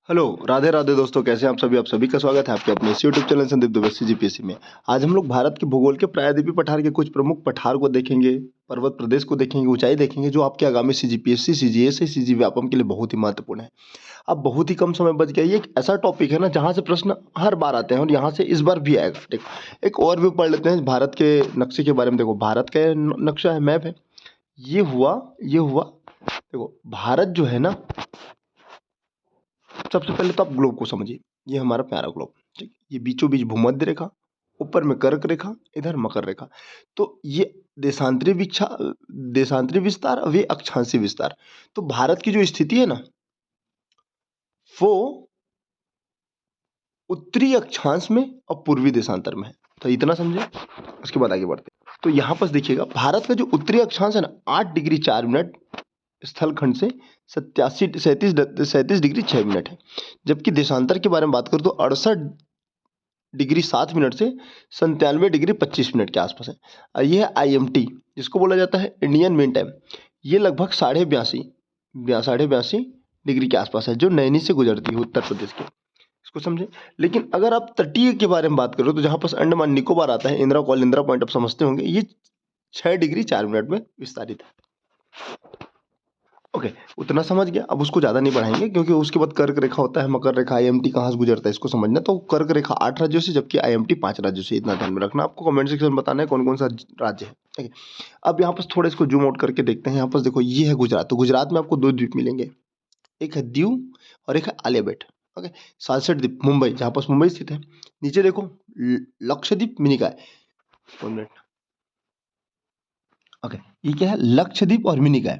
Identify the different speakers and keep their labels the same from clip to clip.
Speaker 1: Hello, Radhe Radhe दोस्तों, कैसे हैं आप सभी का स्वागत है आपके अपने इस YouTube channel Sandeep Dubey CGPSC में। आज हम लोग भारत के भूगोल के प्रायद्वीपीय पठार के कुछ प्रमुख पठार को देखेंगे, पर्वत प्रदेश को देखेंगे, ऊंचाई देखेंगे, जो आपके आगामी सीजीपीएससी, सीजीएस, सीजीव्यापम के लिए बहुत ही महत्वपूर्ण है। अब बहुत ही कम समय बच गया। ये एक ऐसा टॉपिक है ना जहाँ से प्रश्न हर बार आते हैं और यहाँ से इस बार भी आएगा। देखो, एक ओवरव्यू पढ़ लेते हैं भारत के नक्शे के बारे में। देखो, भारत का नक्शा है, मैप है। ये हुआ देखो, भारत जो है ना, सबसे पहले तो आप ग्लोब को समझिए। ये हमारा प्यारा ग्लोब, ठीक। ये बीचों बीच भूमध्य रेखा, ऊपर में कर्क रेखा, इधर मकर रेखा। तो ये देशांतरी विस्तार, वे अक्षांशीय विस्तार। तो भारत की जो स्थिति है ना, वो उत्तरी अक्षांश में और पूर्वी देशांतर में है। तो इतना समझे, उसके बाद आगे बढ़ते हैं। तो यहाँ पर देखिएगा, भारत का जो उत्तरी अक्षांश है ना, 8 डिग्री 4 मिनट स्थलखंड से 37 डिग्री 6 मिनट है। जबकि देशांतर के बारे में बात करूं तो 68 डिग्री 7 मिनट से 97 डिग्री 25 मिनट के आसपास है। और यह है IMT, जिसको बोला जाता है इंडियन मेन टाइम। ये लगभग साढ़े बयासी डिग्री के आसपास है, जो नैनी से गुजरती है उत्तर प्रदेश के। इसको समझे। लेकिन अगर आप तटीय के बारे में बात करो तो जहां पर अंडमान निकोबार आता है, इंदिरा कॉल, इंदिरा पॉइंट आप समझते होंगे, ये 6 डिग्री 4 मिनट में विस्तारित है। ओके, उतना समझ गया। अब उसको ज़्यादा नहीं बढ़ाएंगे, क्योंकि उसके बाद कर्क रेखा होता है, मकर रेखा, IMT कहाँ से गुजरता है इसको समझना। तो कर्क रेखा 8 राज्यों से, जबकि IMT 5 राज्यों से। इतना ध्यान में रखना। आपको कमेंट सेक्शन में बताना है कौन कौन सा राज्य है, ठीक है। अब यहाँ पर थोड़ा इसको जूम आउट करके देखते हैं। यहाँ पर देखो, ये है गुजरात। तो गुजरात में आपको 2 द्वीप मिलेंगे, एक है दीव और एक है आलियाबेट। ओके, सालसेट द्वीप, मुंबई, जहाँ पर मुंबई स्थित है। नीचे देखो, लक्षद्वीप, मिनिकॉय। 1 मिनट। ओके, ये क्या है, लक्षद्वीप और मिनिकॉय।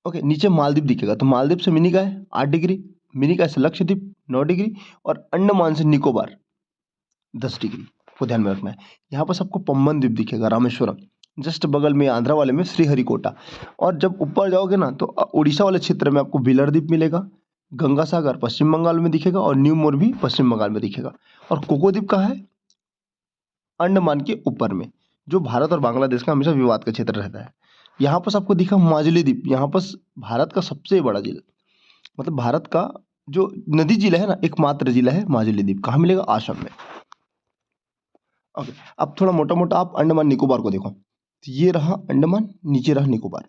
Speaker 1: ओके, नीचे मालदीव दिखेगा। तो मालदीव से मिनिकॉय 8 डिग्री, मिनिकॉय से लक्षद्वीप 9 डिग्री, और अंडमान से निकोबार 10 डिग्री को ध्यान में रखना है। यहाँ पर सबको पम्बन द्वीप दिखेगा, रामेश्वरम। जस्ट बगल में आंध्रा वाले में श्रीहरिकोटा। और जब ऊपर जाओगे ना, तो उड़ीसा वाले क्षेत्र में आपको व्हीलर द्वीप मिलेगा, गंगा सागर पश्चिम बंगाल में दिखेगा, और न्यू मोरबी पश्चिम बंगाल में दिखेगा। और कोको द्वीप कहाँ है, अंडमान के ऊपर में, जो भारत और बांग्लादेश का हमेशा विवाद का क्षेत्र रहता है। यहाँ पर आपको दिखा माजुली द्वीप। यहाँ पर भारत का सबसे बड़ा जिला, मतलब भारत का जो नदी जिला है ना, एकमात्र जिला है माजुली द्वीप। कहाँ मिलेगा, आसाम में। ओके, अब थोड़ा मोटा मोटा आप अंडमान निकोबार को देखो। तो ये रहा अंडमान, नीचे रहा निकोबार।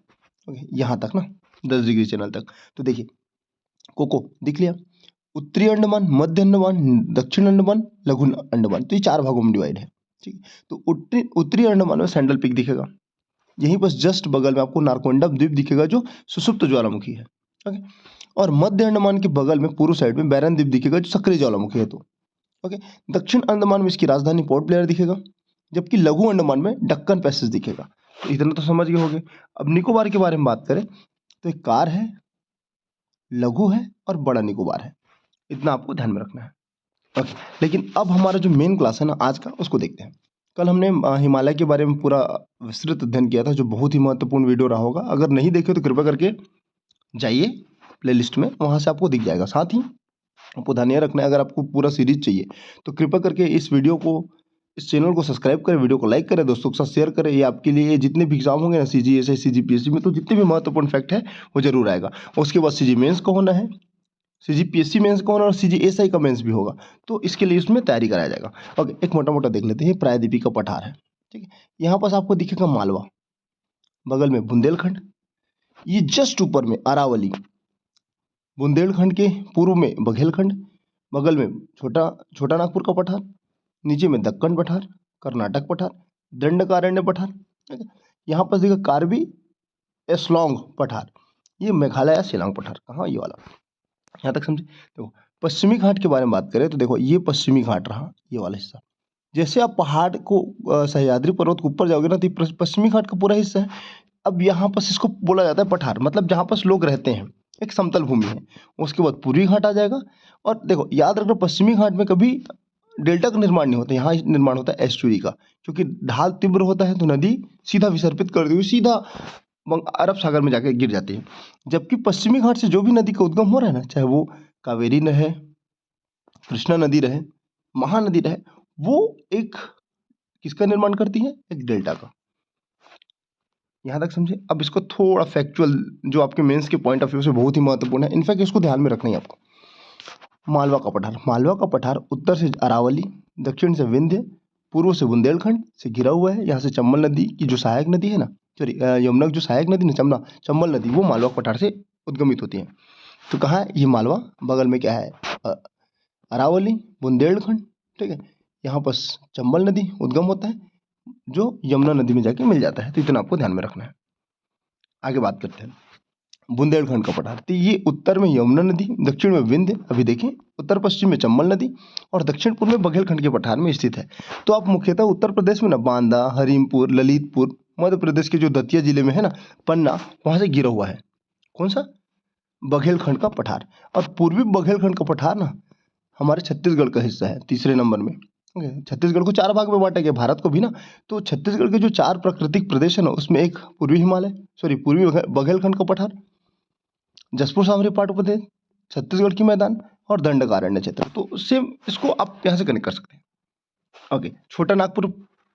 Speaker 1: ओके, यहाँ तक ना, 10 डिग्री चैनल तक। तो देखिए, कोको दिख लिया। उत्तरी अंडमान, मध्य अंडमान, दक्षिण अंडमान, लघु अंडमान। तो ये 4 भागों में डिवाइड है, ठीक है। तो उत्तरी अंडमान में सैंडल पीक दिखेगा। यहीं पर जस्ट बगल में आपको नारकोंडम द्वीप दिखेगा, जो सुषुप्त ज्वालामुखी है। ओके, और मध्य अंडमान के बगल में पूर्व साइड में बैरन द्वीप दिखेगा, जो सक्रिय ज्वालामुखी है। तो ओके, दक्षिण अंडमान में इसकी राजधानी पोर्ट ब्लेयर दिखेगा, जबकि लघु अंडमान में डक्कन पैसेज दिखेगा। तो इतना तो समझ गए होंगे। अब निकोबार के बारे में बात करें तो एक कार है, लघु है और बड़ा निकोबार है। इतना आपको ध्यान में रखना है। ओके, लेकिन अब हमारा जो मेन क्लास है ना आज का, उसको देखते हैं। कल हमने हिमालय के बारे में पूरा विस्तृत अध्ययन किया था, जो बहुत ही महत्वपूर्ण वीडियो रहा होगा। अगर नहीं देखे तो कृपया करके जाइए प्लेलिस्ट में, वहाँ से आपको दिख जाएगा। साथ ही आपको ध्यान रखना है, अगर आपको पूरा सीरीज चाहिए तो कृपया करके इस वीडियो को, इस चैनल को सब्सक्राइब करें, वीडियो को लाइक करें, दोस्तों के साथ शेयर करें। ये आपके लिए जितने भी एग्जाम होंगे ना, CGS, CGPSC में, तो जितने भी महत्वपूर्ण फैक्ट है वो जरूर आएगा। उसके बाद CG मेंस को होना है, CGPSC मेंस का होना, और CGSI का मेंस भी होगा। तो इसके लिए इसमें तैयारी कराया जाएगा। ओके, एक मोटा मोटा देख लेते हैं। प्रायद्वीपीय का पठार है, ठीक है। यहाँ पास आपको दिखेगा मालवा, बगल में बुंदेलखंड, ये जस्ट ऊपर में अरावली, बुंदेलखंड के पूर्व में बघेलखंड, बगल में छोटा नागपुर का पठार, नीचे में दक्कन पठार, कर्नाटक पठार, दंडकारण्य पठार, ठीक है। यहाँ पर देखिए कार्बी एस्लोंग पठार, ये मेघालय शिलांग पठार। कहाँ, ये वाला। यहाँ तक समझे। देखो, पश्चिमी घाट के बारे में बात करें तो देखो, ये पश्चिमी घाट रहा, ये वाला हिस्सा। जैसे आप पहाड़ को सह्याद्री पर्वत के ऊपर जाओगे ना, तो ये पश्चिमी घाट का पूरा हिस्सा है। अब यहाँ पर इसको बोला जाता है पठार, मतलब जहाँ पर लोग रहते हैं, एक समतल भूमि है। उसके बाद पूर्वी घाट आ जाएगा। और देखो, याद रखना, पश्चिमी घाट में कभी डेल्टा का निर्माण नहीं होता, यहाँ निर्माण होता है एस्चुरी का। क्योंकि ढाल तीव्र होता है, तो नदी सीधा विसर्पित करती हुई सीधा अरब सागर में जाके गिर जाती है। जबकि पश्चिमी घाट से जो भी नदी का उद्गम हो रहा है ना, चाहे वो कावेरी रहे, कृष्णा नदी रहे, महानदी रहे, वो एक किसका निर्माण करती है, एक डेल्टा का। यहाँ तक समझे। अब इसको थोड़ा फैक्चुअल, जो आपके मेंस के पॉइंट ऑफ व्यू से बहुत ही महत्वपूर्ण है, इनफैक्ट इसको ध्यान में रखना ही आपको। मालवा का पठार, मालवा का पठार उत्तर से अरावली, दक्षिण से विंध्य, पूर्व से बुंदेलखंड से घिरा हुआ है। यहाँ से चंबल नदी की जो सहायक नदी है ना, सॉरी यमुना की जो सहायक नदी ना चंबल नदी, वो मालवा पठार से उद्गमित होती है। तो कहाँ है ये मालवा? बगल में क्या है? अरावली, बुंदेलखंड, ठीक है। यहाँ पर चंबल नदी उद्गम होता है जो यमुना नदी में जाके मिल जाता है। तो इतना आपको ध्यान में रखना है। आगे बात करते हैं बुंदेलखंड का पठार। तो ये उत्तर में यमुना नदी, दक्षिण में विंध्य, अभी देखें उत्तर पश्चिम में चंबल नदी और दक्षिण पूर्व में बघेलखंड के पठार में स्थित है। तो आप मुख्यतः उत्तर प्रदेश में ना बांदा, हरीमपुर, ललितपुर, मध्य प्रदेश के जो दतिया जिले में है ना पन्ना, वहाँ से गिरा हुआ है। कौन सा? बघेलखंड का पठार। और पूर्वी बघेलखंड का पठार ना हमारे छत्तीसगढ़ का हिस्सा है, तीसरे नंबर में। छत्तीसगढ़ को 4 भाग में बांटा गया, भारत को भी ना। तो छत्तीसगढ़ के जो 4 प्राकृतिक प्रदेश है ना, उसमें एक पूर्वी हिमालय, सॉरी पूर्वी बघेलखंड का पठार, जसपुर सामरी पाटुप्रदेश, छत्तीसगढ़ की मैदान और दंडकारण्य क्षेत्र। तो सेम इसको आप यहाँ से कनेक्ट कर सकते हैं। ओके, छोटा नागपुर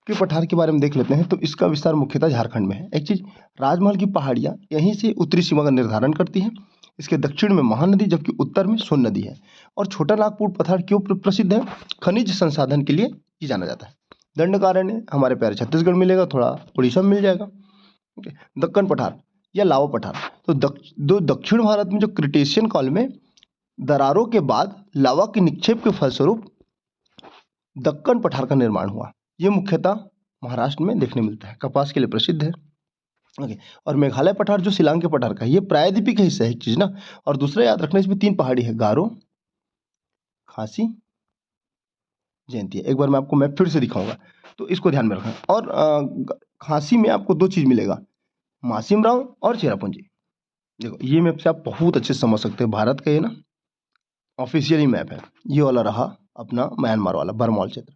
Speaker 1: के पठार के बारे में देख लेते हैं। तो इसका विस्तार मुख्यतः झारखंड में है। एक चीज, राजमहल की पहाड़ियाँ यहीं से उत्तरी सीमा का निर्धारण करती हैं। इसके दक्षिण में महानदी, जबकि उत्तर में सोन नदी है। और छोटा नागपुर पठार क्यों प्रसिद्ध है? खनिज संसाधन के लिए ये जाना जाता है। दंडकारण्य हमारे प्यारे छत्तीसगढ़ मिलेगा, थोड़ा उड़ीसा में मिल जाएगा। ओके, दक्कन पठार या लावा पठार। तो दक्षिण भारत में जो क्रिटेशियन काल में दरारों के बाद लावा के निक्षेप के फलस्वरूप दक्कन पठार का निर्माण हुआ। ये मुख्यतः महाराष्ट्र में देखने मिलता है, कपास के लिए प्रसिद्ध है। ओके, और मेघालय पठार जो शिलांग के पठार का है, ये प्रायद्वीपीय का हिस्सा है एक चीज ना। और दूसरा याद रखना, इसमें 3 पहाड़ी है, गारो, खासी, जयंती। एक बार मैं आपको मैप फिर से दिखाऊंगा, तो इसको ध्यान में रखना। और खासी में आपको 2 चीज मिलेगा, मासिम राव और चेरापूंजी। देखो ये मैप से आप बहुत अच्छे से समझ सकते हैं। भारत का ये ना ऑफिशियली मैप है। ये वाला रहा अपना म्यांमार वाला बरमौल क्षेत्र।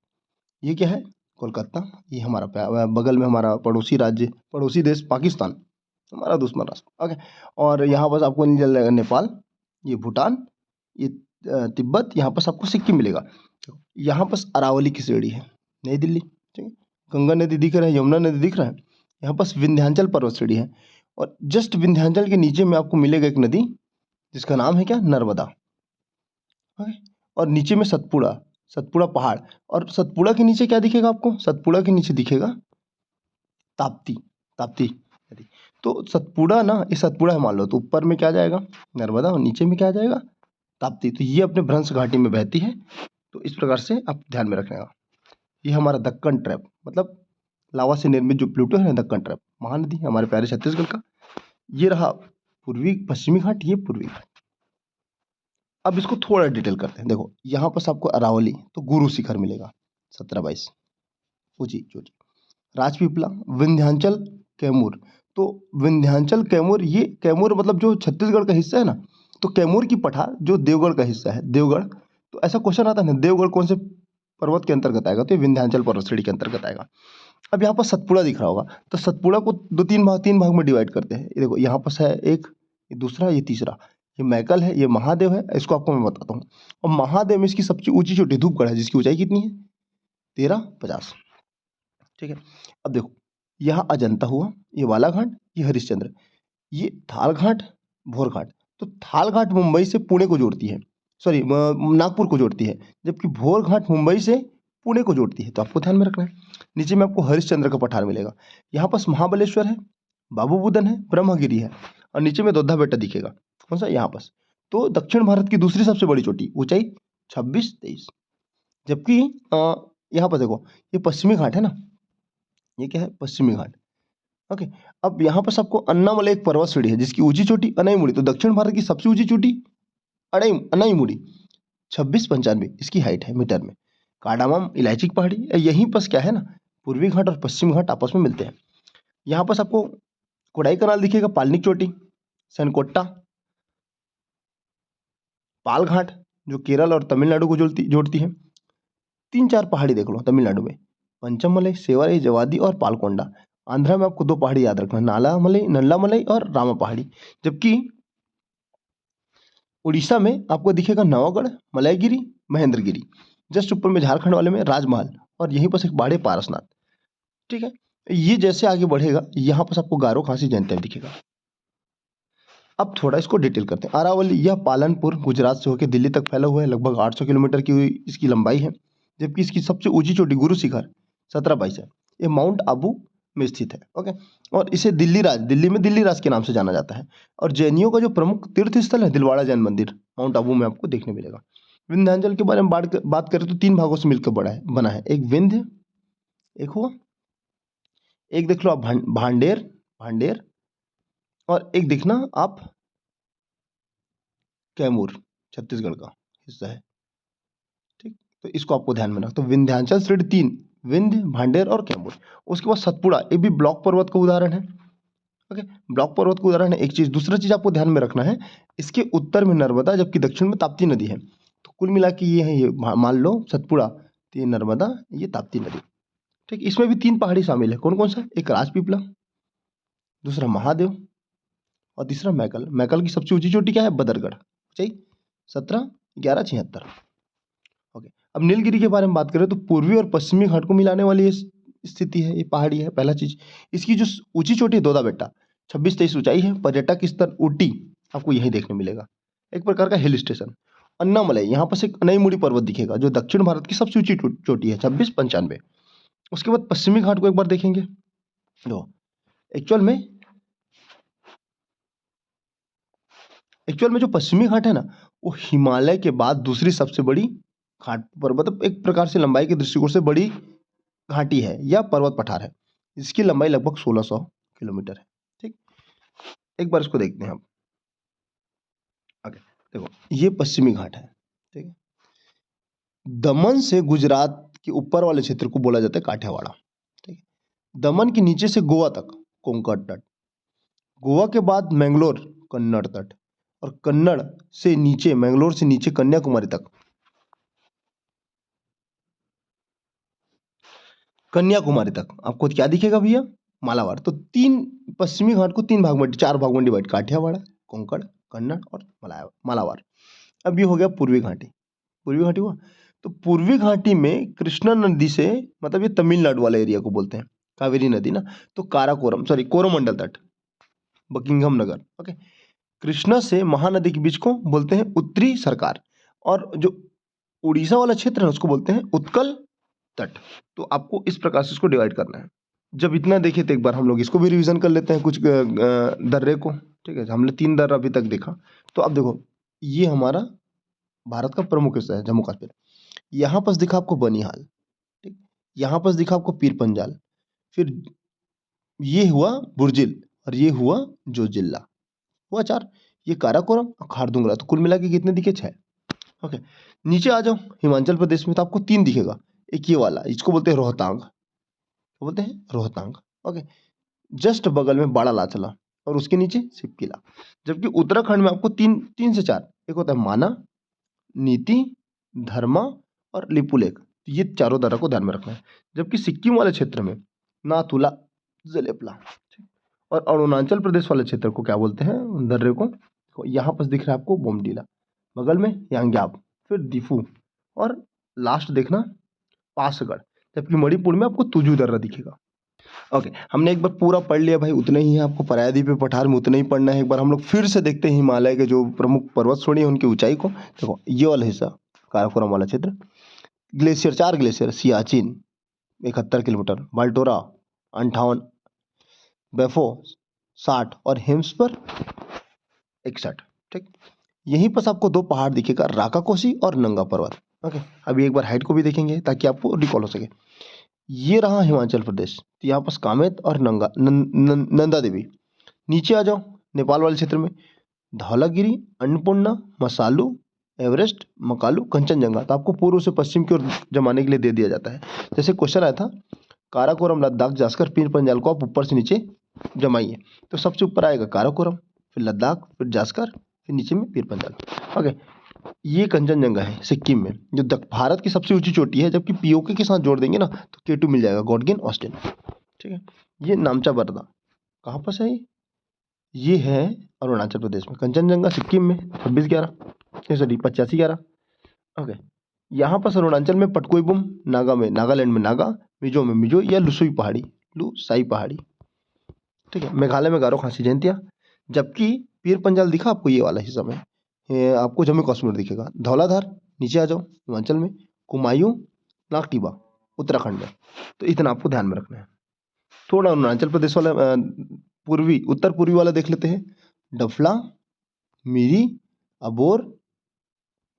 Speaker 1: ये क्या है? कोलकाता। ये हमारा बगल में हमारा पड़ोसी राज्य, पड़ोसी देश पाकिस्तान, हमारा दुश्मन राष्ट्र। ओके, और यहाँ पास आपको मिल जाएगा नेपाल, ये भूटान, ये तिब्बत, यहाँ पास आपको सिक्किम मिलेगा। यहाँ पास अरावली की श्रेणी है, नई दिल्ली, ठीक है। गंगा नदी दिख रहा है, यमुना नदी दिख रहा है। यहाँ पास विंध्याचल पर्वत श्रेणी है। और जस्ट विंध्याचल के नीचे में आपको मिलेगा एक नदी जिसका नाम है क्या? नर्मदा। ओके, और नीचे में सतपुड़ा पहाड़। और सतपुड़ा के नीचे क्या दिखेगा आपको? सतपुड़ा के नीचे दिखेगा ताप्ती नदी। तो सतपुड़ा ना, ये सतपुड़ा है मान लो, तो ऊपर में क्या जाएगा? नर्मदा, और नीचे में क्या जाएगा? ताप्ती। तो ये अपने भ्रंश घाटी में बहती है। तो इस प्रकार से आप ध्यान में रखना। ये हमारा दक्कन ट्रैप, मतलब लावा से निर्मित जो प्लूटो है, दक्कन ट्रैप, महानदी हमारे प्यारे छत्तीसगढ़ का। ये रहा पूर्वी पश्चिमी घाट, ये पूर्वी घाट। अब इसको थोड़ा डिटेल करते हैं। देखो यहाँ पर आपको अरावली, तो गुरु शिखर मिलेगा 17-22 ऊंची चोटी। राजपीपला, विंध्याचल, कैमूर। तो विंध्याचल, कैमूर, ये कैमूर मतलब जो छत्तीसगढ़ का हिस्सा है ना, तो कैमूर की पठार जो देवगढ़ का हिस्सा है, देवगढ़। तो ऐसा क्वेश्चन आता है ना, देवगढ़ कौन से पर्वत के अंतर्गत आएगा? तो ये विंध्याचल पर्वत श्रेणी के अंतर्गत आएगा। अब यहाँ पर सतपुड़ा दिख रहा होगा, तो सतपुड़ा को 3 भाग में डिवाइड करते हैं। ये देखो यहाँ पर है एक, ये दूसरा, ये तीसरा। ये मैकल है, ये महादेव है, इसको आपको मैं बताता हूँ। और महादेव में इसकी सबसे ऊंची चोटी धूपगढ़ है, जिसकी ऊंचाई कितनी है? 1350, ठीक है। अब देखो यहाँ अजंता हुआ, ये बालाघाट, ये हरिश्चंद्र, ये थालघाट, भोरघाट। तो थालघाट मुंबई से पुणे को जोड़ती है, सॉरी नागपुर को जोड़ती है, जबकि भोरघाट मुंबई से पुणे को जोड़ती है। तो आपको ध्यान में रखना है। नीचे में आपको हरिश्चंद्र का पठार मिलेगा। यहाँ पास महाबलेश्वर है, बाबू बुदन है, ब्रह्मगिरी है, और नीचे में दोद्धा बेटा दिखेगा। कौन सा? यहाँ पास। तो दक्षिण भारत की दूसरी सबसे बड़ी चोटी, ऊंचाई 26-23। जबकि यहाँ पर देखो ये पश्चिमी घाट है ना, ये क्या है? पश्चिमी घाट। ओके, अब यहाँ पर आपको अन्नामलई एक पर्वत श्रेणी है, जिसकी ऊंची चोटी अनाईमुड़ी। तो दक्षिण भारत की सबसे ऊंची चोटी अनाईमुड़ी 2695 इसकी हाइट है मीटर में। कार्डामम, इलायची की पहाड़ी, यहीं पर क्या है ना, पूर्वी घाट और पश्चिम घाट आपस में मिलते हैं। यहाँ पर आपको कोडाई कनाल दिखेगा, पालनिक चोटी, सनकोट्टा, पालघाट जो केरल और तमिलनाडु को जोड़ती है। 3-4 पहाड़ी देख लो तमिलनाडु में, पंचममलई, सेवाई, जवादी और पालकोंडा। आंध्रा में आपको 2 पहाड़ी याद रखना, नल्लामलई और रामा पहाड़ी। जबकि उड़ीसा में आपको दिखेगा नवागढ़, मलयगिरी, महेंद्रगिरी। जस्ट ऊपर में झारखंड वाले में राजमहल, और यहीं पर एक पहाड़ी पारसनाथ, ठीक है। ये जैसे आगे बढ़ेगा, यहाँ पर आपको गारो, खासी, जयंतिया दिखेगा। अब थोड़ा इसको डिटेल करते हैं। अरावली यह पालनपुर गुजरात से होकर दिल्ली तक फैला हुआ है, लगभग 800 किलोमीटर की इसकी लंबाई है, जबकि इसकी सबसे ऊंची चोटी गुरु शिखर 1722 है। ये माउंट आबू में स्थित है। ओके, और इसे दिल्ली में दिल्ली राज के नाम से जाना जाता है। और जैनियों का जो प्रमुख तीर्थ स्थल है दिलवाड़ा जैन मंदिर माउंट आबू में आपको देखने मिलेगा। विंध्याचल के बारे में बात करें तो 3 भागों से मिलकर बना है। एक विंध्य, एक हुआ, एक देख लो आप भांडेर, और एक देखना आप कैमूर, छत्तीसगढ़ का हिस्सा है। ठीक, तो इसको आपको ध्यान में रखना। तो विंध्याचल श्रेणी 3, विंध्य, भांडेर और कैमूर। उसके बाद सतपुड़ा, ये भी ब्लॉक पर्वत का उदाहरण है। ओके, ब्लॉक पर्वत का उदाहरण है एक चीज। दूसरा चीज आपको ध्यान में रखना है, इसके उत्तर में नर्मदा जबकि दक्षिण में ताप्ती नदी है। तो कुल मिला के ये है, ये मान लो सतपुड़ा, तो ये नर्मदा, ये ताप्ती नदी। ठीक, इसमें भी 3 पहाड़ी शामिल है। कौन कौन सा? एक राजपीपला, दूसरा महादेव और तीसरा मैकल। मैकल की सबसे ऊंची चोटी क्या है? बदरगढ़। सही, 17,1176। ओके, अब नीलगिरी के बारे में बात करें तो पूर्वी और पश्चिमी घाट को मिलाने वाली ये स्थिति है, ये पहाड़ी है। पहला चीज, इसकी जो ऊंची चोटी है दोदा बेट्टा, 26-23 ऊंचाई है। पर्यटक स्थल ऊटी आपको यही देखने मिलेगा, एक प्रकार का हिल स्टेशन। अन्नामलई, यहाँ पर एक अनईमुड़ी पर्वत दिखेगा जो दक्षिण भारत की सबसे ऊंची चोटी है, 2695। उसके बाद पश्चिमी घाट को एक बार देखेंगे। जो एक्चुअल में जो पश्चिमी घाट है ना, वो हिमालय के बाद दूसरी सबसे बड़ी घाट पर्वत, एक प्रकार से लंबाई के दृष्टिकोण से बड़ी घाटी है या पर्वत पठार है। इसकी लंबाई लगभग 1600 किलोमीटर है। ठीक, एक बार इसको देखते हैं हम। ओके, देखो ये पश्चिमी घाट है। ठीक है, दमन से गुजरात के ऊपर वाले क्षेत्र को बोला जाता है काठियावाड़। ठीक है, दमन के नीचे से गोवा तक कोंकण तट, गोवा के बाद मैंगलोर कन्नड़ तट, और कन्नड़ से नीचे, मैंगलोर से नीचे कन्याकुमारी तक। कन्याकुमारी तक आपको क्या दिखेगा भैया? मालाबार। तो 3 पश्चिमी घाट को 4 भाग में डिवाइड, काठियावाड़, कोंकण, कन्नड़ और मालाबार। अब ये हो गया पूर्वी घाटी। पूर्वी घाटी हुआ, तो पूर्वी घाटी में कृष्णा नदी से, मतलब ये तमिलनाडु वाले एरिया को बोलते हैं, कावेरी नदी ना, तो कोरोमंडल तट, बकिंघम नगर। ओके, कृष्णा से महानदी के बीच को बोलते हैं उत्तरी सरकार, और जो उड़ीसा वाला क्षेत्र है उसको बोलते हैं उत्कल तट। तो आपको इस प्रकार से इसको डिवाइड करना है। जब इतना देखे तो एक बार हम लोग इसको भी रिवीजन कर लेते हैं, कुछ दर्रे को। ठीक है, हमने 3 दर्रा अभी तक देखा। तो अब देखो, ये हमारा भारत का प्रमुख हिस्सा है, जम्मू कश्मीर। यहाँ पर दिखा आपको बनिहाल, ठीक, यहाँ पर दिखा आपको पीर पंजाल, फिर ये हुआ बुर्जिल, और ये हुआ जो जिला हुआ 4, ये काराकोरम और खारदुंगला। तो कुल मिला के कितने दिखे? 6। ओके, नीचे आ जाओ हिमाचल प्रदेश में, तो आपको 3 दिखेगा। एक ये वाला, इसको बोलते हैं रोहतांग, बोलते हैं रोहतांग। ओके, जस्ट बगल में बाड़ा लाचला, और उसके नीचे सिपकिला। जबकि उत्तराखंड में आपको 3 से 4, एक होता है माना, नीति, धर्मा और लिपुलेख। तो ये चारों दर्रा को ध्यान में रखना है। जबकि सिक्किम वाले क्षेत्र में नाथुला, जलेपला, और अरुणाचल प्रदेश वाले क्षेत्र को क्या बोलते हैं? दर्रे को, यहाँ पर दिख रहा है आपको बोमडीला, बगल में यांग्याब, फिर दिफू, और लास्ट देखना पासगढ़। जबकि मणिपुर में आपको तुजू दर्रा दिखेगा। ओके, हमने एक बार पूरा पढ़ लिया भाई, उतना ही है। आपको प्रायद्वीप पे पठार में उतना ही पढ़ना है। एक बार हम लोग फिर से देखते हैं हिमालय के जो प्रमुख पर्वत श्रेणी है उनकी ऊंचाई को। देखो ये वाला हिस्सा काराकोरम वाला क्षेत्र, ग्लेशियर, 4 ग्लेशियर, सियाचिन 71 किलोमीटर, बाल्टोरा 58, बेफो 60 और हेम्सपर 61। ठीक, यहीं पर आपको 2 पहाड़ दिखेगा, राकाकोसी और नंगा पर्वत। ओके, अभी एक बार हाइट को भी देखेंगे ताकि आपको रिकॉल हो सके। ये रहा हिमाचल प्रदेश, तो यहाँ पर कामेत और नंदा देवी। नीचे आ जाओ नेपाल वाले क्षेत्र में, धौलागिरी, अन्नपूर्णा, मसालू, एवरेस्ट, मकालू, कंचनजंगा। तो आपको पूर्व से पश्चिम की ओर जमाने के लिए दे दिया जाता है। जैसे क्वेश्चन आया था, काराकोरम, लद्दाख, जास्कर, पीर पंजाल को आप ऊपर से नीचे जमाइए, तो सबसे ऊपर आएगा काराकोरम, फिर लद्दाख, फिर जास्कर, फिर नीचे में पीर पंजाल। ओके, ये कंचनजंगा है सिक्किम में, जो भारत की सबसे ऊंची चोटी है। जबकि पीओके के साथ जोड़ देंगे ना तो K2 मिल जाएगा, गॉडगिन ऑस्टिन। ठीक है, ये नामचा बरदा कहाँ पर है? ये है अरुणाचल प्रदेश में। कंचनजंगा सिक्किम में 8511। ओके, यहाँ पर अरुणाचल में पटकोईबुम, नागालैंड में नागा, मिजो में मिजो या लुसाई पहाड़ी। ठीक है, मेघालय में गारो खासी जयंतिया। जबकि पीर पंजाल दिखा आपको, ये वाला हिस्सा में आपको जम्मू कश्मीर दिखेगा। धौलाधार नीचे आ जाओ हिमाचल में, कुमायूं नागटिबा उत्तराखंड में। तो इतना आपको ध्यान में रखना है। थोड़ा अरुणाचल प्रदेश वाला पूर्वी उत्तर पूर्वी वाला देख लेते हैं। डफला, मिरी, अबोर,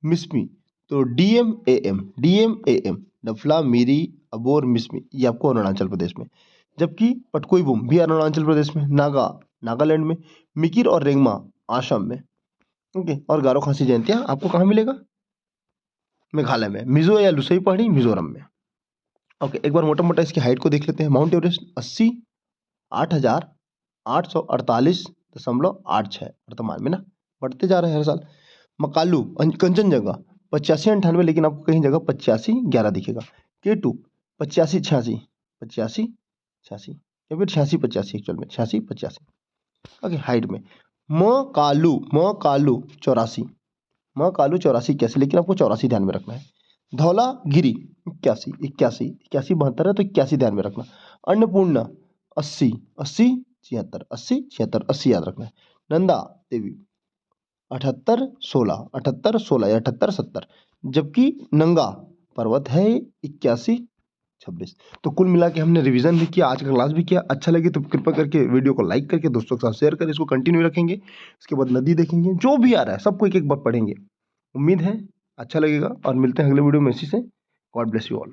Speaker 1: मिसमी। तो DMAM डफला, मिरी, अबोर, मिसमी, ये आपको अरुणाचल प्रदेश में। जबकि पटकोईबुम भी अरुणाचल प्रदेश में, नागालैंड में, मिकिर और रेंगमा आसाम में। ओके, और गारो खासी जयंतिया आपको कहाँ मिलेगा? मेघालय में। मिजो या लुसई पहाड़ी मिजोरम में। ओके, एक बार मोटा मोटा इसकी हाइट को देख लेते हैं। माउंट एवरेस्ट 80 8,848.86 वर्तमान में ना, बढ़ते जा रहे हैं हर साल। मकालू कंचनजंगा 85-98, लेकिन आपको कहीं जगह 85-11 दिखेगा। K2 85-86 85-86 या फिर 86-85, एक्चुअल में 86-85। ओके, हाइट में मकालू 84-81, लेकिन आपको 84 ध्यान में रखना है। धौलागिरी 81-72 है, तो 81 ध्यान में रखना। अन्नपूर्णा 80 याद रखना है। नंदा देवी 78-16 या 78-70, जबकि नंगा पर्वत है 81-26। तो कुल मिला के हमने रिवीजन भी किया, आज का क्लास भी किया। अच्छा लगे तो कृपया करके वीडियो को लाइक करके दोस्तों के साथ शेयर करें। इसको कंटिन्यू रखेंगे, इसके बाद नदी देखेंगे, जो भी आ रहा है सबको एक एक बार पढ़ेंगे। उम्मीद है अच्छा लगेगा, और मिलते हैं अगले वीडियो में इसी से। God bless you all.